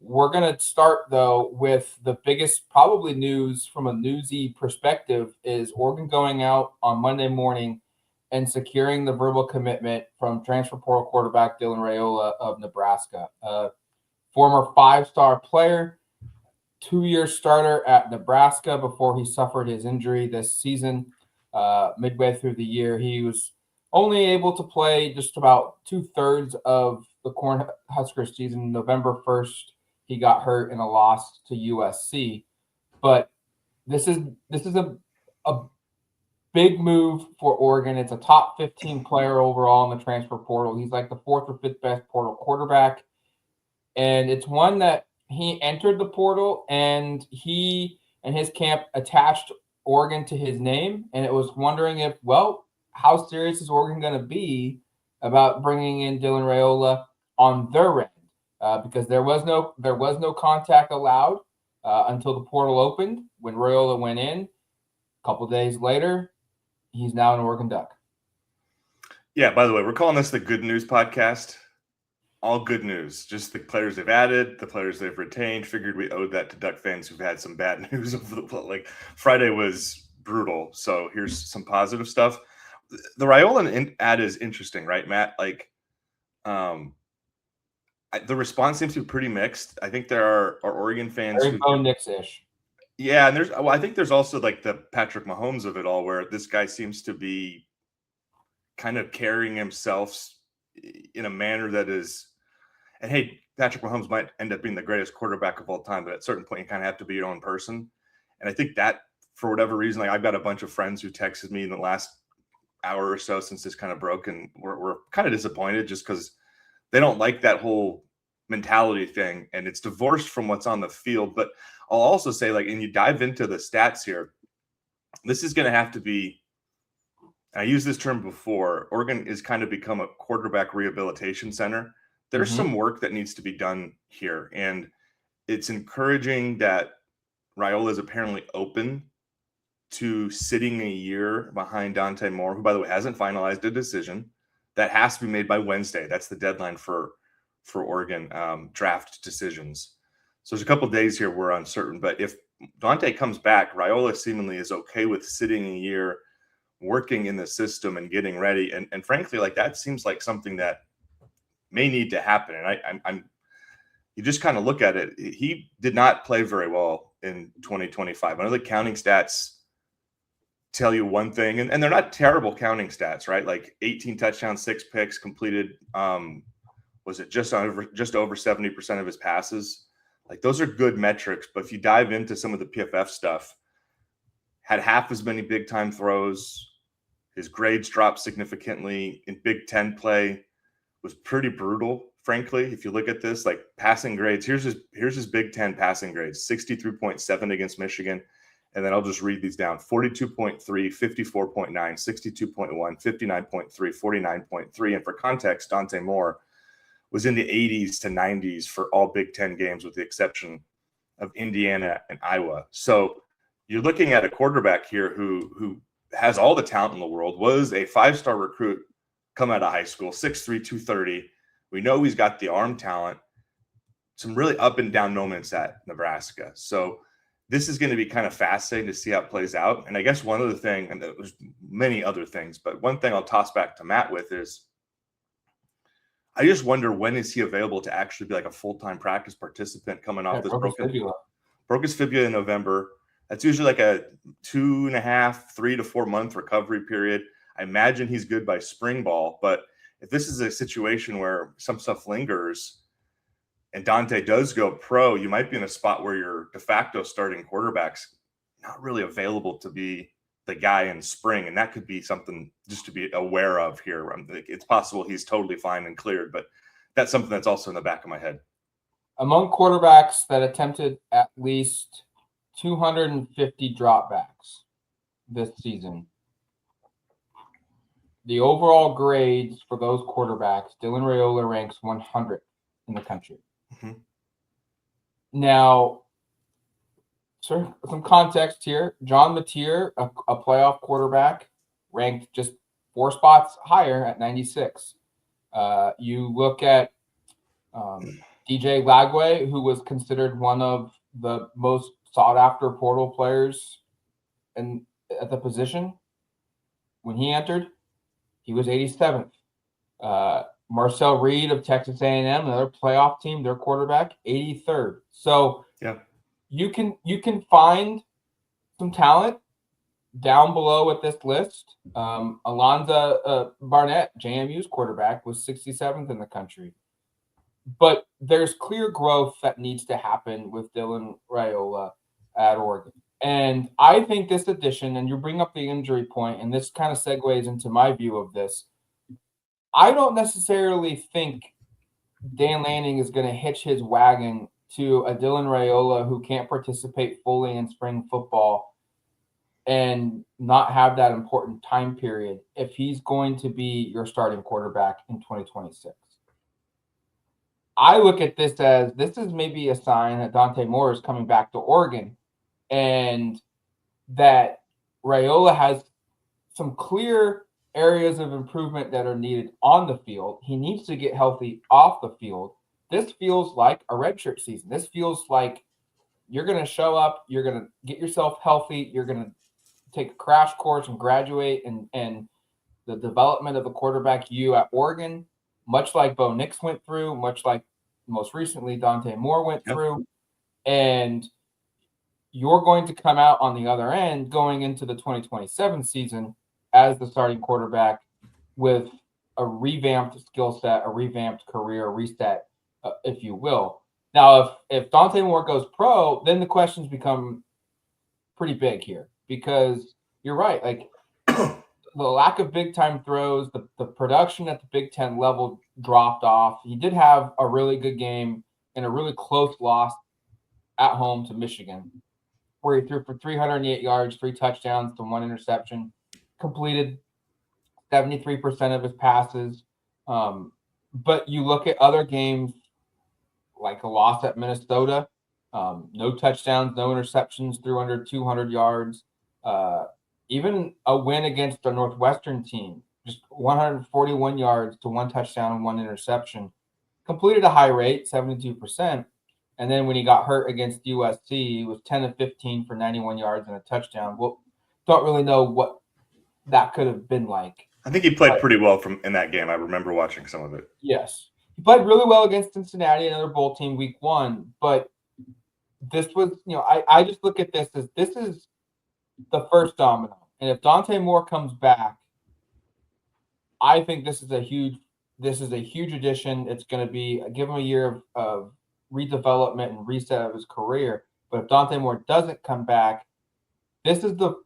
We're going to start, though, with the biggest probably news from a newsy perspective is Oregon going out on Monday morning and securing the verbal commitment from transfer portal quarterback Dylan Raiola of Nebraska, a former five-star player, 2-year starter at Nebraska before he suffered his injury this season. Midway through the year, he was only able to play just about 2/3 of the Cornhuskers season. November 1st, he got hurt in a loss to USC. But this is a big move for Oregon. It's a top 15 player overall in the transfer portal. He's like the 4th or 5th best portal quarterback. And it's one that he entered the portal and he and his camp attached Oregon to his name. And it was wondering if, well, how serious is Oregon going to be about bringing in Dylan Raiola on their end? Because there was no contact allowed until the portal opened. When Raiola went in, a couple days later, he's now an Oregon Duck. Yeah, by the way, we're calling this the Good News Podcast. All good news. Just the players they've added, the players they've retained. Figured we owed that to Duck fans who've had some bad news over the like Friday was brutal. So here's some positive stuff. The Raiola ad is interesting, right, Matt? Like, the response seems to be pretty mixed. I think there are Oregon fans Very Bo Nix-ish. Yeah, and I think there's also like the Patrick Mahomes of it all, where this guy seems to be kind of carrying himself in a manner that is, and hey, Patrick Mahomes might end up being the greatest quarterback of all time, but at a certain point, you kind of have to be your own person. And I think that for whatever reason, like I've got a bunch of friends who texted me in the last hour or so since this kind of broke, and we're kind of disappointed just because they don't like that whole mentality thing, and it's divorced from what's on the field. But I'll also say, like, and you dive into the stats here, this is going to have to be, I used this term before, Oregon is kind of become a quarterback rehabilitation center. There's some work that needs to be done here, and it's encouraging that Raiola is apparently open to sitting a year behind Dante Moore, who, by the way, hasn't finalized a decision. That has to be made by Wednesday. That's the deadline for Oregon draft decisions. So there's a couple of days here we're uncertain. But if Dante comes back, Raiola seemingly is okay with sitting a year, working in the system and getting ready. And frankly, like that seems like something that may need to happen. And I'm you just kind of look at it. He did not play very well in 2025. I know the counting stats tell you one thing, and they're not terrible counting stats, right? Like 18 touchdowns, 6 picks, completed was it just over 70% of his passes. Like those are good metrics, but if you dive into some of the PFF stuff, had half as many big time throws. His grades dropped significantly in Big Ten play. Was pretty brutal, frankly. If you look at this, like passing grades, here's his Big Ten passing grades: 63.7 against Michigan. And then I'll just read these down: 42.3, 54.9, 62.1, 59.3, 49.3. And for context, Dante Moore was in the 80s to 90s for all Big Ten games, with the exception of Indiana and Iowa. So you're looking at a quarterback here who has all the talent in the world, was a 5-star recruit, come out of high school, 6'3", 230. We know he's got the arm talent. Some really up and down moments at Nebraska. So this is going to be kind of fascinating to see how it plays out. And I guess one other thing, and there's many other things, but one thing I'll toss back to Matt with is, I just wonder, when is he available to actually be like a full-time practice participant coming off this broke his fibula in November. That's usually like a 2.5, 3 to 4 month recovery period. I imagine he's good by spring ball, but if this is a situation where some stuff lingers and Dante does go pro, you might be in a spot where your de facto starting quarterback's not really available to be the guy in spring. And that could be something just to be aware of here. It's possible he's totally fine and cleared, but that's something that's also in the back of my head. Among quarterbacks that attempted at least 250 dropbacks this season, the overall grades for those quarterbacks, Dylan Raiola ranks 100 in the country. Now, some context here. John Mateer, a playoff quarterback, ranked just 4 spots higher at 96. You look at DJ Lagway, who was considered one of the most sought-after portal players at the position when he entered, he was 87th. Marcel Reed of Texas A&M, another playoff team, their quarterback, 83rd. So yeah, you can find some talent down below at this list. Alonza Barnett, JMU's quarterback, was 67th in the country. But there's clear growth that needs to happen with Dylan Raiola at Oregon. And I think this addition, and you bring up the injury point, and this kind of segues into my view of this. I don't necessarily think Dan Lanning is going to hitch his wagon to a Dylan Raiola who can't participate fully in spring football and not have that important time period if he's going to be your starting quarterback in 2026. I look at this as this is maybe a sign that Dante Moore is coming back to Oregon and that Raiola has some clear areas of improvement that are needed on the field. He needs to get healthy off the field. This feels like a redshirt season. This feels like you're going to show up, you're going to get yourself healthy, you're going to take a crash course and graduate, and the development of the quarterback you at Oregon, much like Bo Nix went through, much like most recently Dante Moore went through, and you're going to come out on the other end going into the 2027 season as the starting quarterback with a revamped skill set, a revamped career, reset, if you will. Now, if Dante Moore goes pro, then the questions become pretty big here because you're right. Like the lack of big time throws, the production at the Big Ten level dropped off. He did have a really good game and a really close loss at home to Michigan, where he threw for 308 yards, 3 touchdowns to 1 interception, completed 73% of his passes. But you look at other games like a loss at Minnesota, no touchdowns, no interceptions, threw under 200 yards. Even a win against a Northwestern team, just 141 yards to 1 touchdown and 1 interception. Completed a high rate, 72%. And then when he got hurt against USC, he was 10 of 15 for 91 yards and a touchdown. Well, don't really know what that could have been like. I think he played pretty well in that game. I remember watching some of it. Yes. He played really well against Cincinnati, another bowl team, week 1. But this was, I just look at this as this is the first domino. And if Dante Moore comes back, I think this is a huge addition. It's going to be give him a year of redevelopment and reset of his career. But if Dante Moore doesn't come back, this is the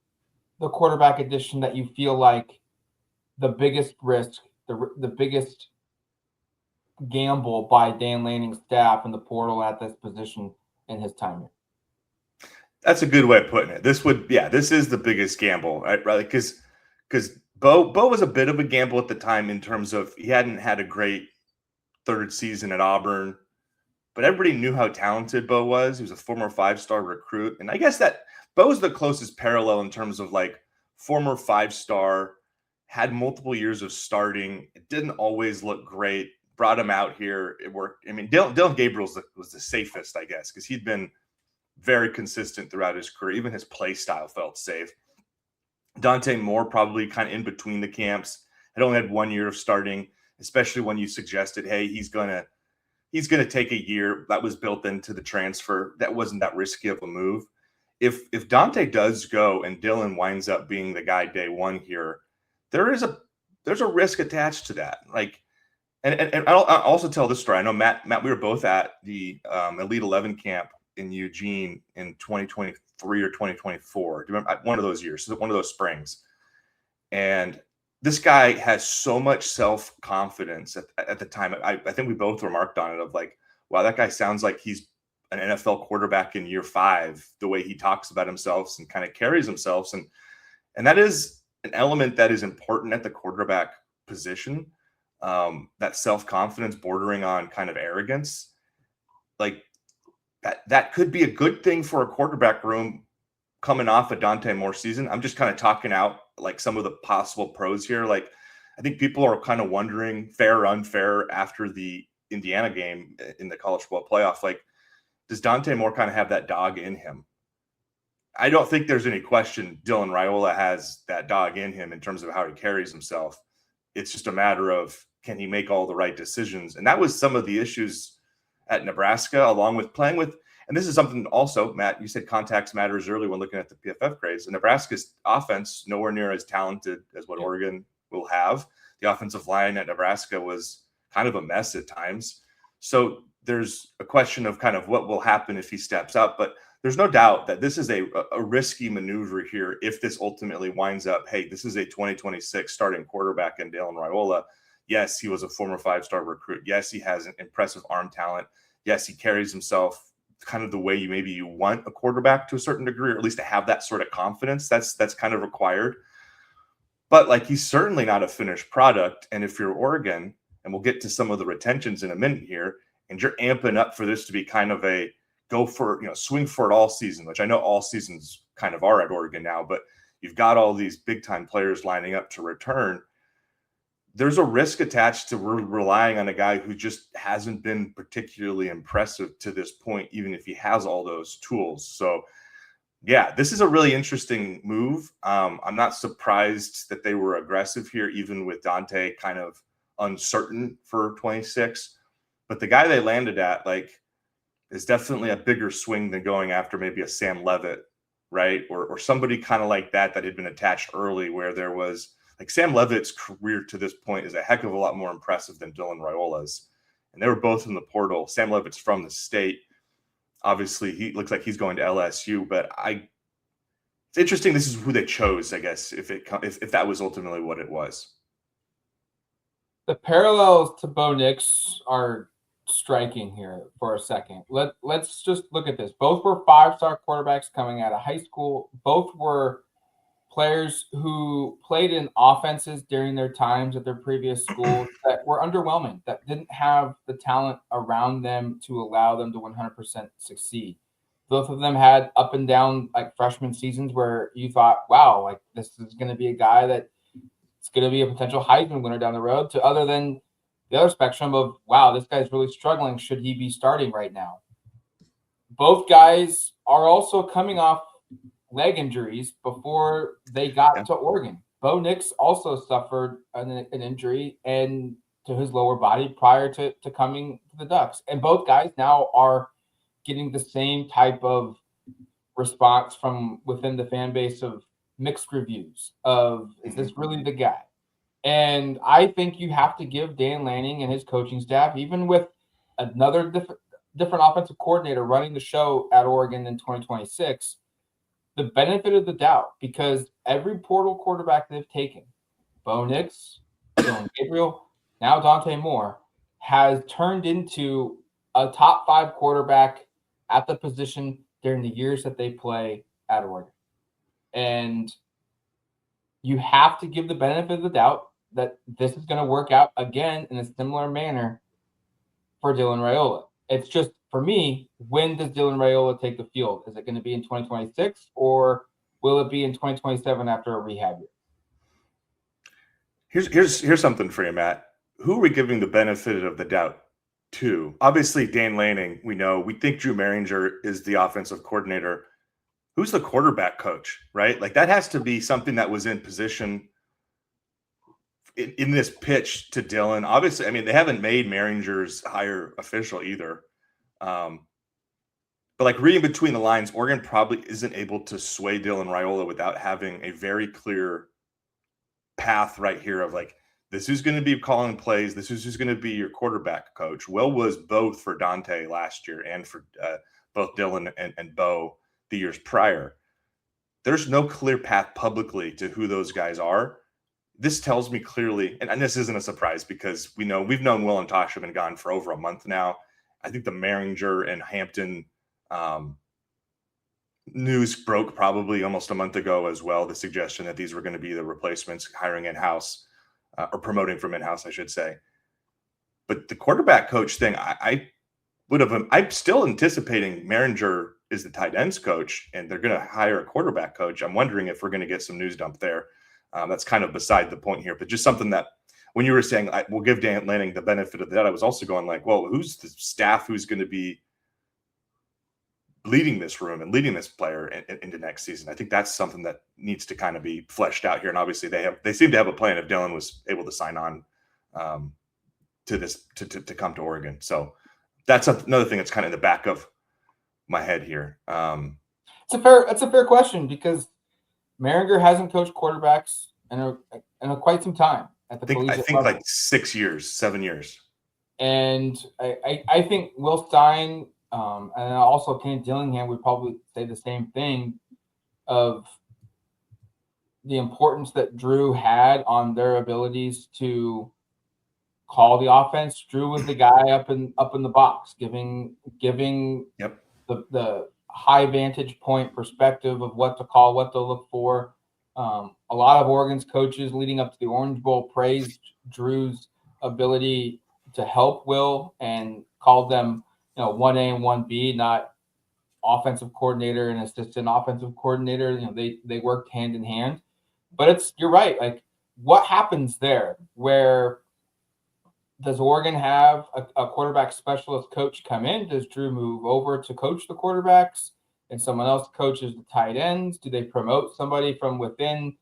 quarterback addition that you feel like the biggest risk, the biggest gamble by Dan Lanning's staff and the portal at this position in his time here. That's a good way of putting it. This is the biggest gamble, right? Because Bo was a bit of a gamble at the time in terms of he hadn't had a great third season at Auburn, but everybody knew how talented Bo was. He was a former 5-star recruit, and I guess that Bo's the closest parallel in terms of like former 5-star, had multiple years of starting. It didn't always look great. Brought him out here. It worked. I mean, Dylan Gabriel was the safest, I guess, because he'd been very consistent throughout his career. Even his play style felt safe. Dante Moore probably kind of in between the camps. Had only had 1 year of starting, especially when you suggested, hey, he's gonna take a year. That was built into the transfer. That wasn't that risky of a move. If Dante does go and Dylan winds up being the guy day one here, there's a risk attached to that. Like, and I'll also tell this story. I know Matt, we were both at the Elite 11 camp in Eugene in 2023 or 2024. Do you remember one of those years? One of those springs. And this guy has so much self-confidence at the time. I think we both remarked on it of like, wow, that guy sounds like he's an NFL quarterback in year 5, the way he talks about himself and kind of carries himself. And that is an element that is important at the quarterback position. That self-confidence bordering on kind of arrogance. Like that could be a good thing for a quarterback room coming off a Dante Moore season. I'm just kind of talking out like some of the possible pros here. Like I think people are kind of wondering, fair or unfair, after the Indiana game in the college football playoff. Like, does Dante Moore kind of have that dog in him? I don't think there's any question Dylan Raiola has that dog in him in terms of how he carries himself. It's just a matter of, can he make all the right decisions? And that was some of the issues at Nebraska, along with playing with, and this is something also, Matt, you said context matters early when looking at the PFF grades. And Nebraska's offense, nowhere near as talented as what Oregon will have. The offensive line at Nebraska was kind of a mess at times. So there's a question of kind of what will happen if he steps up. But there's no doubt that this is a risky maneuver here if this ultimately winds up, hey, this is a 2026 starting quarterback in Dylan Raiola. Yes, he was a former 5-star recruit. Yes, he has an impressive arm talent. Yes, he carries himself kind of the way you want a quarterback to a certain degree, or at least to have that sort of confidence. That's kind of required. But like, he's certainly not a finished product. And if you're Oregon, and we'll get to some of the retentions in a minute here, and you're amping up for this to be kind of a go for, swing for it all season, which I know all seasons kind of are at Oregon now, but you've got all these big time players lining up to return. There's a risk attached to relying on a guy who just hasn't been particularly impressive to this point, even if he has all those tools. So yeah, this is a really interesting move. I'm not surprised that they were aggressive here, even with Dante kind of uncertain for 26. But the guy they landed at, like, is definitely a bigger swing than going after maybe a Sam Levitt, right? Or somebody kind of like that had been attached early, where there was, like, Sam Levitt's career to this point is a heck of a lot more impressive than Dylan Raiola's. And they were both in the portal. Sam Levitt's from the state. Obviously, he looks like he's going to LSU, but it's interesting. This is who they chose, I guess, if that was ultimately what it was. The parallels to Bo Nix are striking here for a second. Let's just look at this. Both were 5-star quarterbacks coming out of high school. Both were players who played in offenses during their times at their previous schools that were underwhelming, that didn't have the talent around them to allow them to 100% succeed. Both of them had up and down, like, freshman seasons where you thought, wow, like, this is going to be a guy that it's going to be a potential Heisman winner down the road, to other than the other spectrum of, wow, this guy's really struggling. Should he be starting right now? Both guys are also coming off leg injuries before they got to Oregon. Bo Nix also suffered an injury and to his lower body prior to coming to the Ducks. And both guys now are getting the same type of response from within the fan base of mixed reviews of, is this really the guy? And I think you have to give Dan Lanning and his coaching staff, even with another different offensive coordinator running the show at Oregon in 2026, the benefit of the doubt, because every portal quarterback they've taken, Bo Nix, Dylan Gabriel, now Dante Moore, has turned into a top 5 quarterback at the position during the years that they play at Oregon. And you have to give the benefit of the doubt that this is going to work out again in a similar manner for Dylan Raiola. It's just, for me, when does Dylan Raiola take the field? Is it going to be in 2026, or will it be in 2027 after a rehab year? Here's something for you, Matt. Who are we giving the benefit of the doubt to? Obviously, Dan Lanning, we think Drew Maringer is the offensive coordinator. Who's the quarterback coach, right? Like, that has to be something that was in position in this pitch to Dylan. Obviously, I mean, they haven't made Maringer's hire official either. But, like, reading between the lines, Oregon probably isn't able to sway Dylan Raiola without having a very clear path right here of, like, this is going to be calling plays. This is who's going to be your quarterback coach. Will was both for Dante last year and for both Dylan and Bo the years prior. There's no clear path publicly to who those guys are. This tells me clearly, and this isn't a surprise because we've known Will and Tosh have been gone for over a month now. I think the Maringer and Hampton news broke probably almost a month ago as well, the suggestion that these were going to be the replacements, hiring in-house or promoting from in-house, I should say. But the quarterback coach thing, I'm still anticipating Maringer is the tight ends coach and they're going to hire a quarterback coach. I'm wondering if we're going to get some news dump there. That's kind of beside the point here, but just something that when you were saying we'll give Dan Lanning the benefit of that, I was also going like, well, who's the staff who's going to be leading this room and leading this player into next season? I think that's something that needs to kind of be fleshed out here. And obviously they seem to have a plan if Dylan was able to sign on to this to come to Oregon. So that's another thing that's kind of in the back of my head here. It's a fair question because Maringer hasn't coached quarterbacks in quite some time at the collegiate I think level. like 6 years, 7 years. And I think Will Stein and also Kenny Dillingham would probably say the same thing of the importance that Drew had on their abilities to call the offense. Drew was the guy up in the box, giving Yep. the high vantage point perspective of what to call, what to look for. A lot of Oregon's coaches leading up to the Orange Bowl praised Drew's ability to help Will and called them, 1A and 1B, not offensive coordinator and assistant offensive coordinator. They worked hand in hand. But you're right. Like, what happens there? Where does Oregon have a quarterback specialist coach come in? Does Drew move over to coach the quarterbacks and someone else coaches the tight ends? Do they promote somebody from within?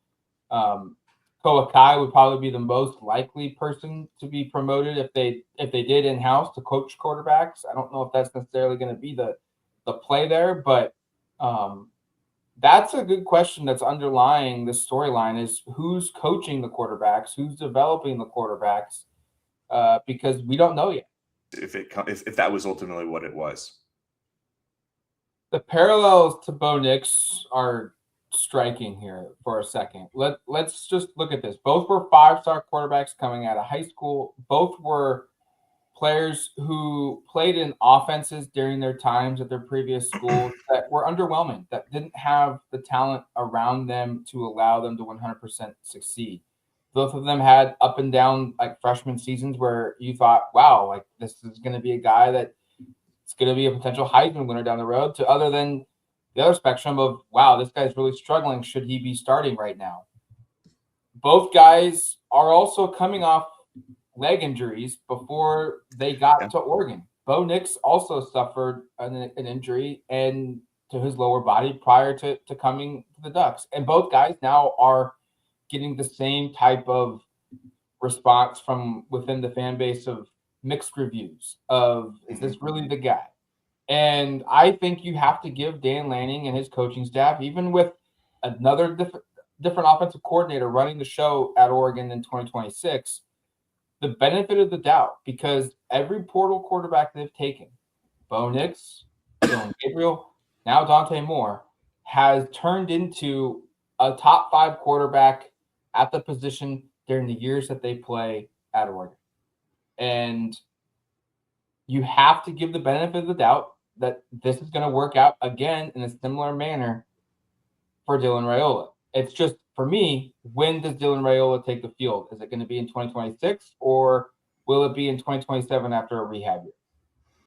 Koakai would probably be the most likely person to be promoted if they did in-house to coach quarterbacks. I don't know if that's necessarily going to be the play there, but that's a good question that's underlying this storyline is who's coaching the quarterbacks, who's developing the quarterbacks, because we don't know yet. If that was ultimately what it was. The parallels to Bo Nix are striking here for a second. Let's just look at this. Both were 5-star quarterbacks coming out of high school. Both were players who played in offenses during their times at their previous schools that were underwhelming, that didn't have the talent around them to allow them to 100% succeed. Both of them had up and down like freshman seasons where you thought, wow, like this is going to be a guy that it's going to be a potential Heisman winner down the road, to other than the other spectrum of, wow, this guy's really struggling. Should he be starting right now? Both guys are also coming off leg injuries before they got to Oregon. Bo Nix also suffered an injury and to his lower body prior to coming to the Ducks. And both guys now are getting the same type of response from within the fan base of mixed reviews of, is this really the guy? And I think you have to give Dan Lanning and his coaching staff, even with another different offensive coordinator running the show at Oregon in 2026, the benefit of the doubt, because every portal quarterback they've taken, Bo Nix, Dylan Gabriel, now Dante Moore, has turned into a top 5 quarterback at the position during the years that they play at Oregon. And you have to give the benefit of the doubt that this is going to work out again in a similar manner for Dylan Raiola. It's just, for me, when does Dylan Raiola take the field? Is it going to be in 2026 or will it be in 2027 after a rehab year?